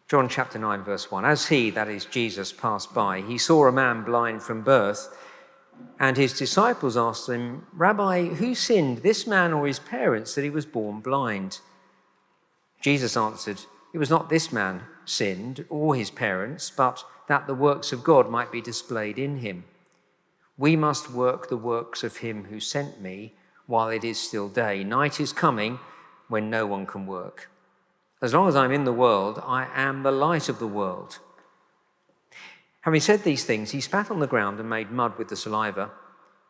John chapter 9, verse 1. As he, that is Jesus, passed by, he saw a man blind from birth, and his disciples asked him, Rabbi, who sinned, this man or his parents, that he was born blind? Jesus answered, it was not this man sinned or his parents, but that the works of God might be displayed in him. We must work the works of him who sent me while it is still day. Night is coming when no one can work. As long as I'm in the world, I am the light of the world. Having said these things, he spat on the ground and made mud with the saliva.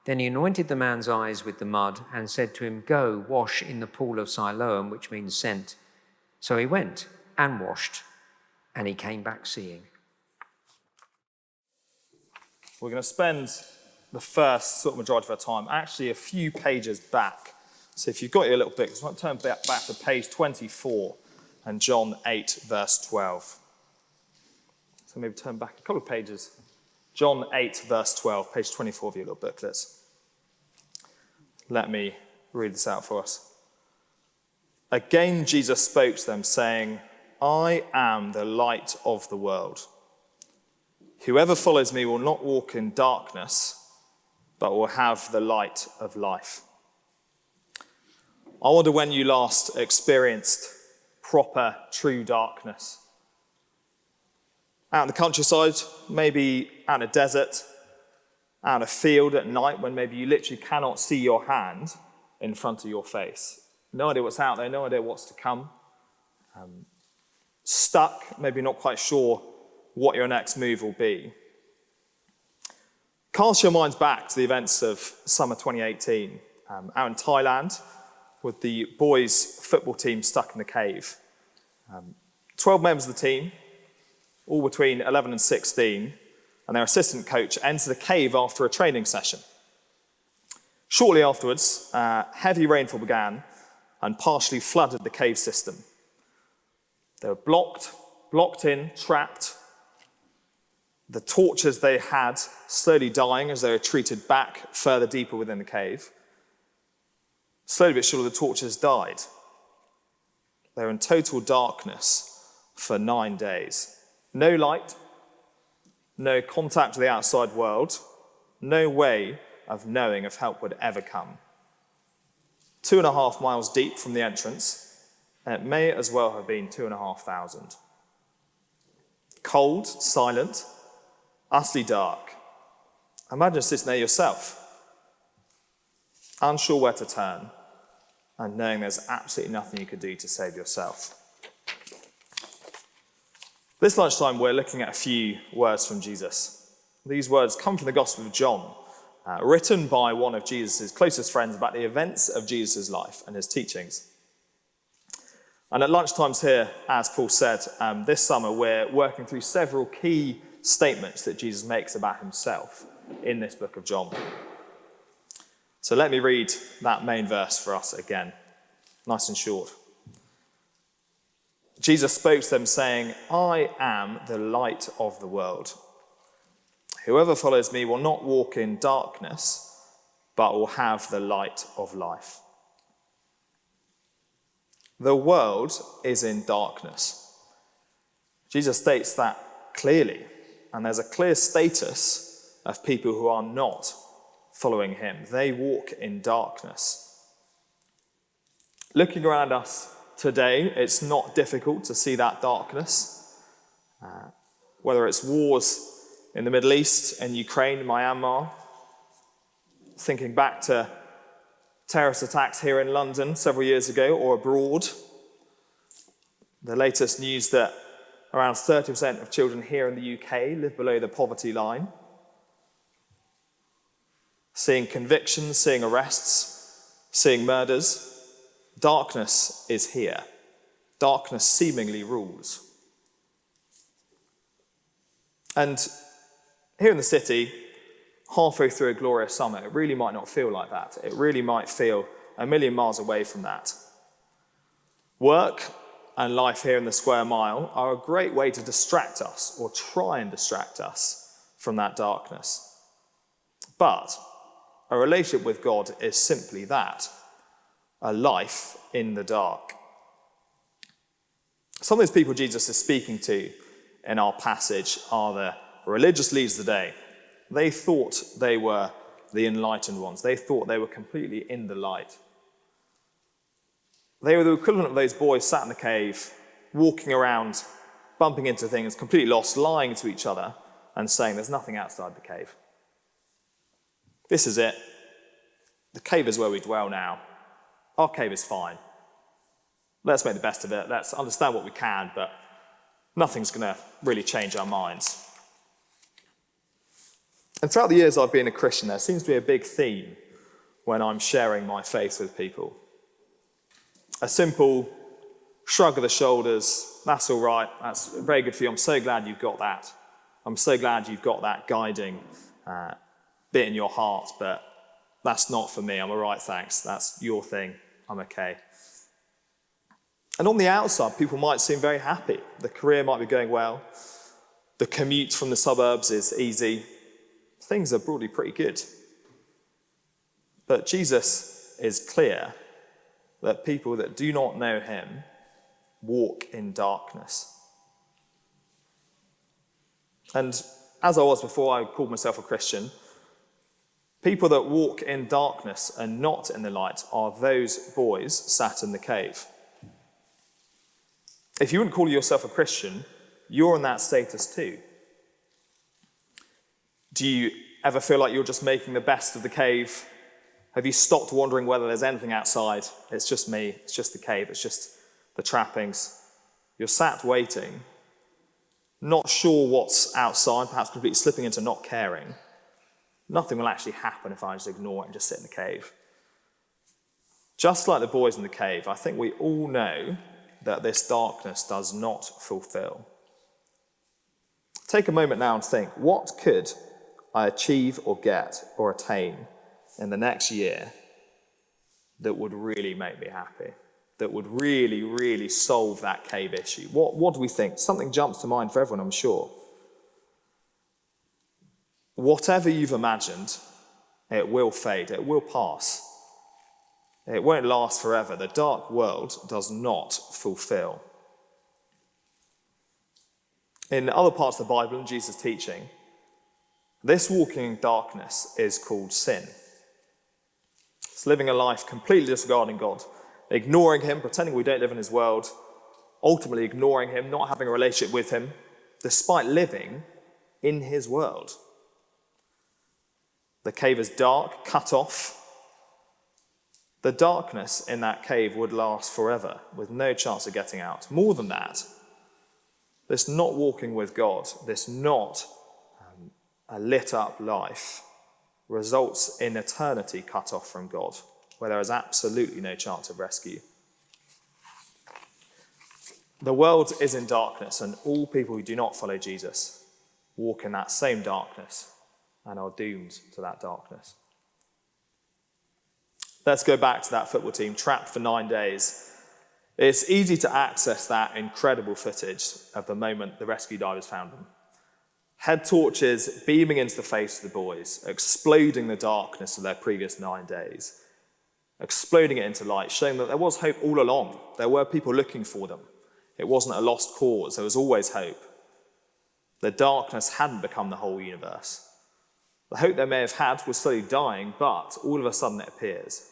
Then he anointed the man's eyes with the mud and said to him, go, wash in the pool of Siloam, which means sent. So he went and washed, and he came back seeing. We're going to spend the first sort of majority of our time actually a few pages back. So if you've got your little book, just want to turn back to page 24 and John 8, verse 12. So maybe turn back a couple of pages. John 8, verse 12, page 24 of your little booklets. Let me read this out for us. Again, Jesus spoke to them, saying, I am the light of the world. Whoever follows me will not walk in darkness, but will have the light of life. I wonder when you last experienced proper, true darkness. Out in the countryside, maybe out in a desert, out in a field at night when maybe you literally cannot see your hand in front of your face. No idea what's out there, no idea what's to come. Stuck, maybe not quite sure what your next move will be. Cast your minds back to the events of summer 2018, out in Thailand, with the boys' football team stuck in the cave. 12 members of the team, all between 11 and 16, and their assistant coach entered the cave after a training session. Shortly afterwards, heavy rainfall began and partially flooded the cave system. They were blocked in, trapped. The torches they had slowly dying as they were treated back further deeper within the cave. Slowly but surely the torches died. They were in total darkness for 9 days. No light, no contact with the outside world, no way of knowing if help would ever come. 2.5 miles deep from the entrance, and it may as well have been 2,500. Cold, silent, utterly dark. Imagine sitting there yourself, unsure where to turn, and knowing there's absolutely nothing you could do to save yourself. This lunchtime, we're looking at a few words from Jesus. These words come from the Gospel of John, written by one of Jesus' closest friends about the events of Jesus' life and his teachings. And at lunchtimes here, as Paul said, this summer we're working through several key statements that Jesus makes about himself in this book of John. So let me read that main verse for us again, nice and short. Jesus spoke to them saying, I am the light of the world. Whoever follows me will not walk in darkness, but will have the light of life. The world is in darkness. Jesus states that clearly, and there's a clear status of people who are not following him. They walk in darkness. Looking around us today, it's not difficult to see that darkness. Whether it's wars in the Middle East, in Ukraine, Myanmar, thinking back to terrorist attacks here in London several years ago or abroad. The latest news that around 30% of children here in the UK live below the poverty line. Seeing convictions, seeing arrests, seeing murders. Darkness is here. Darkness seemingly rules. And here in the city, halfway through a glorious summer, it really might not feel like that. It really might feel a million miles away from that. Work and life here in the square mile are a great way to distract us, or try and distract us from that darkness. But a relationship with God is simply that, a life in the dark. Some of those people Jesus is speaking to in our passage are the religious leaders of the day. They thought they were the enlightened ones. They thought they were completely in the light. They were the equivalent of those boys sat in the cave, walking around, bumping into things, completely lost, lying to each other and saying there's nothing outside the cave. This is it. The cave is where we dwell now. Our cave is fine. Let's make the best of it. Let's understand what we can, but nothing's going to really change our minds. And throughout the years I've been a Christian, there seems to be a big theme when I'm sharing my faith with people. A simple shrug of the shoulders, that's all right, that's very good for you, I'm so glad you've got that. I'm so glad you've got that guiding bit in your heart, but that's not for me, I'm all right, thanks, that's your thing, I'm okay. And on the outside, people might seem very happy. The career might be going well, the commute from the suburbs is easy, things are broadly pretty good. But Jesus is clear that people that do not know him walk in darkness. And as I was before I called myself a Christian, people that walk in darkness and not in the light are those boys sat in the cave. If you wouldn't call yourself a Christian, you're in that status too. Do you ever feel like you're just making the best of the cave? Have you stopped wondering whether there's anything outside? It's just me, it's just the cave, it's just the trappings. You're sat waiting, not sure what's outside, perhaps completely slipping into not caring. Nothing will actually happen if I just ignore it and just sit in the cave. Just like the boys in the cave, I think we all know that this darkness does not fulfill. Take a moment now and think, what could I achieve or get or attain in the next year that would really make me happy, that would really, really solve that cave issue? What do we think? Something jumps to mind for everyone, I'm sure. Whatever you've imagined, it will fade, it will pass. It won't last forever. The dark world does not fulfill. In other parts of the Bible and Jesus' teaching, this walking in darkness is called sin. It's living a life completely disregarding God, ignoring him, pretending we don't live in his world, ultimately ignoring him, not having a relationship with him, despite living in his world. The cave is dark, cut off. The darkness in that cave would last forever, with no chance of getting out. More than that, this not walking with God, this not a lit up life, results in eternity cut off from God, where there is absolutely no chance of rescue. The world is in darkness, and all people who do not follow Jesus walk in that same darkness and are doomed to that darkness. Let's go back to that football team trapped for 9 days. It's easy to access that incredible footage of the moment the rescue divers found them. Head torches beaming into the face of the boys, exploding the darkness of their previous 9 days, exploding it into light, showing that there was hope all along. There were people looking for them. It wasn't a lost cause. There was always hope. The darkness hadn't become the whole universe. The hope they may have had was slowly dying, but all of a sudden it appears.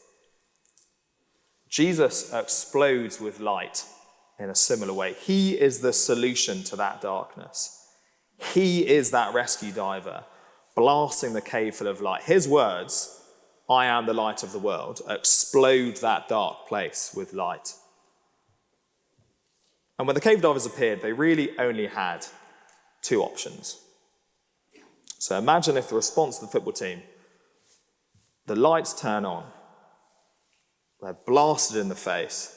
Jesus explodes with light in a similar way. He is the solution to that darkness. He is that rescue diver blasting the cave full of light. His words, "I am the light of the world," explode that dark place with light. And when the cave divers appeared, they really only had two options. So imagine if the response to the football team, the lights turn on, they're blasted in the face,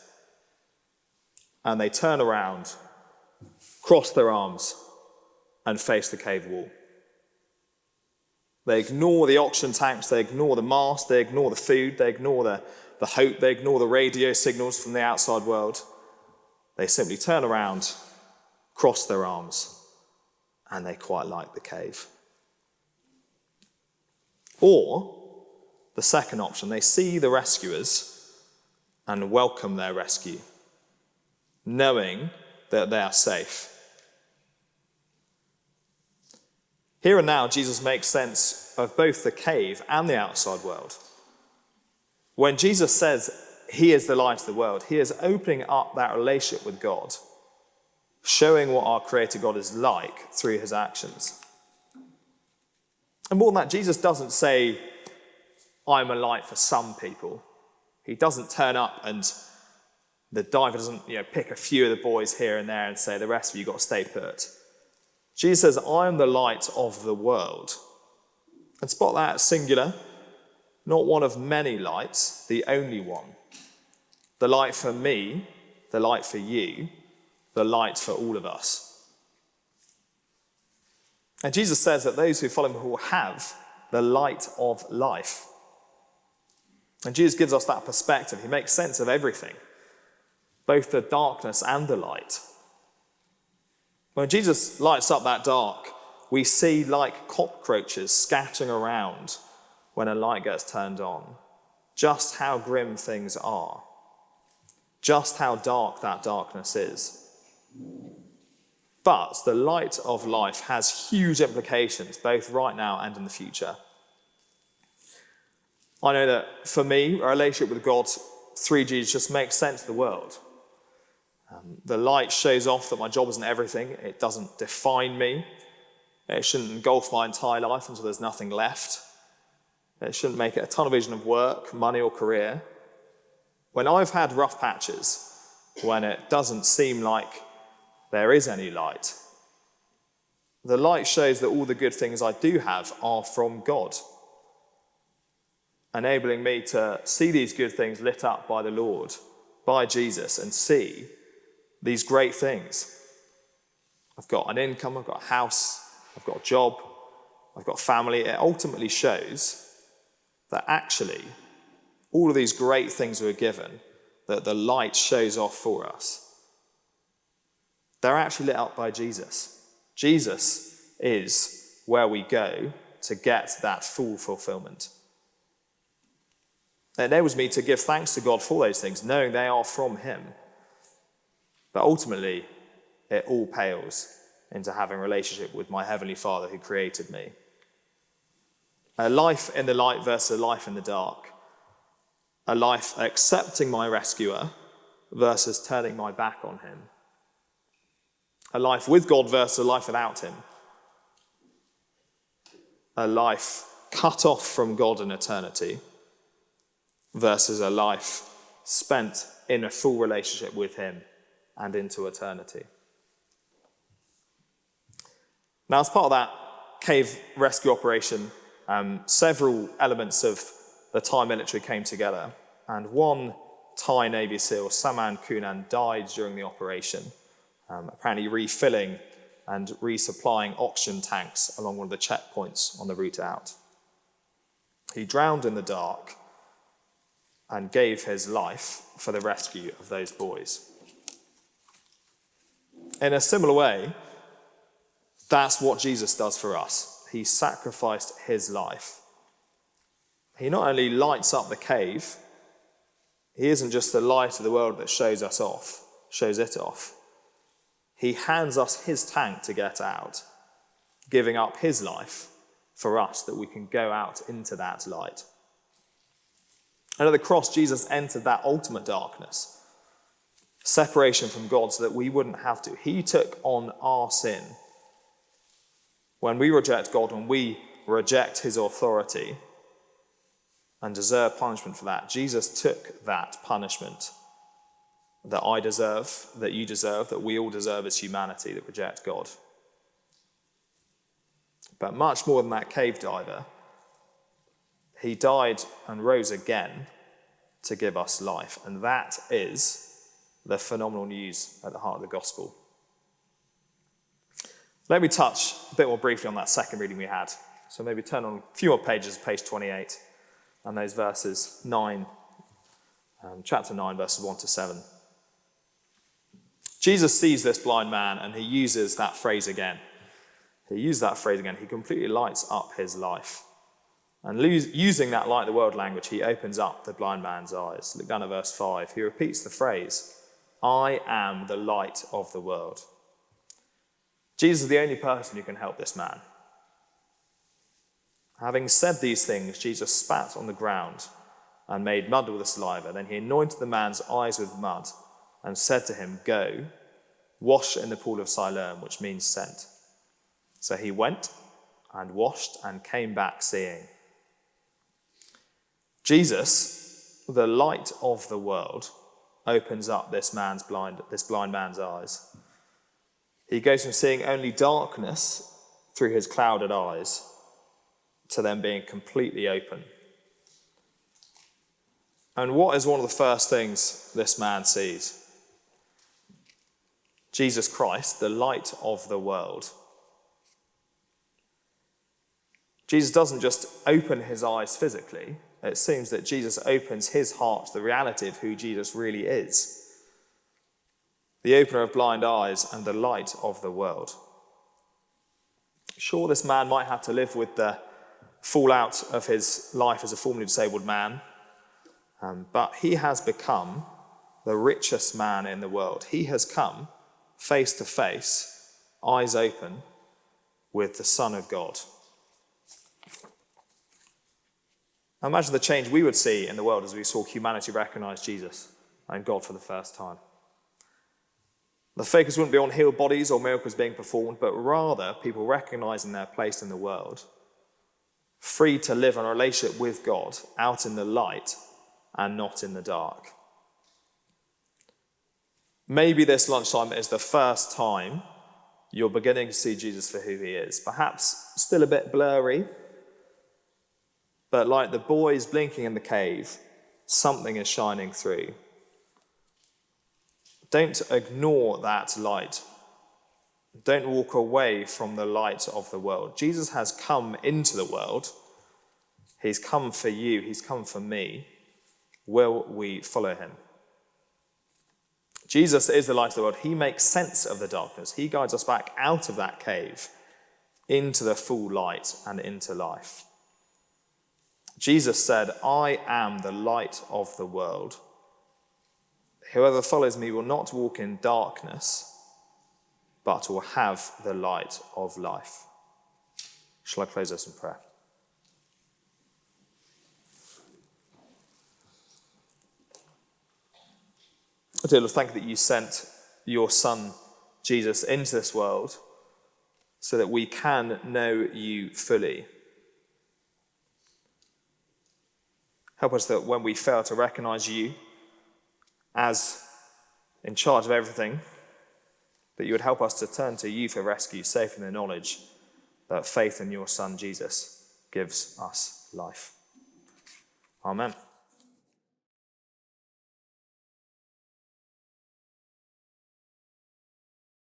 and they turn around, cross their arms, and face the cave wall. They ignore the oxygen tanks, they ignore the mask, they ignore the food, they ignore the hope, they ignore the radio signals from the outside world. They simply turn around, cross their arms, and they quite like the cave. Or, the second option, they see the rescuers and welcome their rescue, knowing that they are safe. Here and now, Jesus makes sense of both the cave and the outside world. When Jesus says he is the light of the world, he is opening up that relationship with God, showing what our Creator God is like through his actions. And more than that, Jesus doesn't say, I'm a light for some people. He doesn't turn up and the diver doesn't pick a few of the boys here and there and say, the rest of you got to stay put. Jesus says, I am the light of the world. And spot that, singular, not one of many lights, the only one. The light for me, the light for you, the light for all of us. And Jesus says that those who follow him will have the light of life. And Jesus gives us that perspective. He makes sense of everything, both the darkness and the light. When Jesus lights up that dark, we see like cockroaches scattering around when a light gets turned on, just how grim things are, just how dark that darkness is. But the light of life has huge implications, both right now and in the future. I know that for me, a relationship with God through Jesus just makes sense to the world. The light shows off that my job isn't everything. It doesn't define me. It shouldn't engulf my entire life until there's nothing left. It shouldn't make it a tunnel vision of work, money, or career. When I've had rough patches, when it doesn't seem like there is any light, the light shows that all the good things I do have are from God, enabling me to see these good things lit up by the Lord, by Jesus, and see these great things. I've got an income, I've got a house, I've got a job, I've got a family. It ultimately shows that actually all of these great things we're given, that the light shows off for us, they're actually lit up by Jesus. Jesus is where we go to get that full fulfillment. It enables me to give thanks to God for those things, knowing they are from him. But ultimately, it all pales into having a relationship with my Heavenly Father who created me. A life in the light versus a life in the dark. A life accepting my rescuer versus turning my back on him. A life with God versus a life without him. A life cut off from God in eternity versus a life spent in a full relationship with him and into eternity. Now, as part of that cave rescue operation, several elements of the Thai military came together, and one Thai Navy SEAL, Saman Kunan, died during the operation, apparently refilling and resupplying oxygen tanks along one of the checkpoints on the route out. He drowned in the dark and gave his life for the rescue of those boys. In a similar way, that's what Jesus does for us. He sacrificed his life. He not only lights up the cave, he isn't just the light of the world that shows it off. He hands us his tank to get out, giving up his life for us that we can go out into that light. And at the cross, Jesus entered that ultimate darkness, separation from God, so that we wouldn't have to. He took on our sin. When we reject God, when we reject his authority and deserve punishment for that, Jesus took that punishment that I deserve, that you deserve, that we all deserve as humanity that reject God. But much more than that cave diver, he died and rose again to give us life. And that is the phenomenal news at the heart of the gospel. Let me touch a bit more briefly on that second reading we had. So maybe turn on a few more pages, page 28, and those verses 9, chapter 9, verses 1 to 7. Jesus sees this blind man and he uses that phrase again. He completely lights up his life. And using that light of the world language, he opens up the blind man's eyes. Look down at verse 5. He repeats the phrase, I am the light of the world. Jesus is the only person who can help this man. Having said these things, Jesus spat on the ground and made mud with the saliva. Then he anointed the man's eyes with mud and said to him, "Go, wash in the pool of Siloam," which means sent. So he went and washed and came back seeing. Jesus, the light of the world, opens up this blind man's eyes. He goes from seeing only darkness through his clouded eyes to them being completely open. And what is one of the first things this man sees? Jesus Christ, the light of the world. Jesus doesn't just open his eyes physically. It seems that Jesus opens his heart to the reality of who Jesus really is. The opener of blind eyes and the light of the world. Sure, this man might have to live with the fallout of his life as a formerly disabled man, but he has become the richest man in the world. He has come face to face, eyes open, with the Son of God. Imagine the change we would see in the world as we saw humanity recognize Jesus and God for the first time. The focus wouldn't be on healed bodies or miracles being performed, but rather people recognizing their place in the world, free to live in a relationship with God, out in the light and not in the dark. Maybe this lunchtime is the first time you're beginning to see Jesus for who he is. Perhaps still a bit blurry, but like the boys blinking in the cave, something is shining through. Don't ignore that light. Don't walk away from the light of the world. Jesus has come into the world. He's come for you. He's come for me. Will we follow him? Jesus is the light of the world. He makes sense of the darkness. He guides us back out of that cave into the full light and into life. Jesus said, "I am the light of the world. Whoever follows me will not walk in darkness, but will have the light of life." Shall I close us in prayer? Dear Lord, thank you that you sent your Son, Jesus, into this world so that we can know you fully. Help us that when we fail to recognize you as in charge of everything, that you would help us to turn to you for rescue, safe in the knowledge that faith in your Son, Jesus, gives us life. Amen.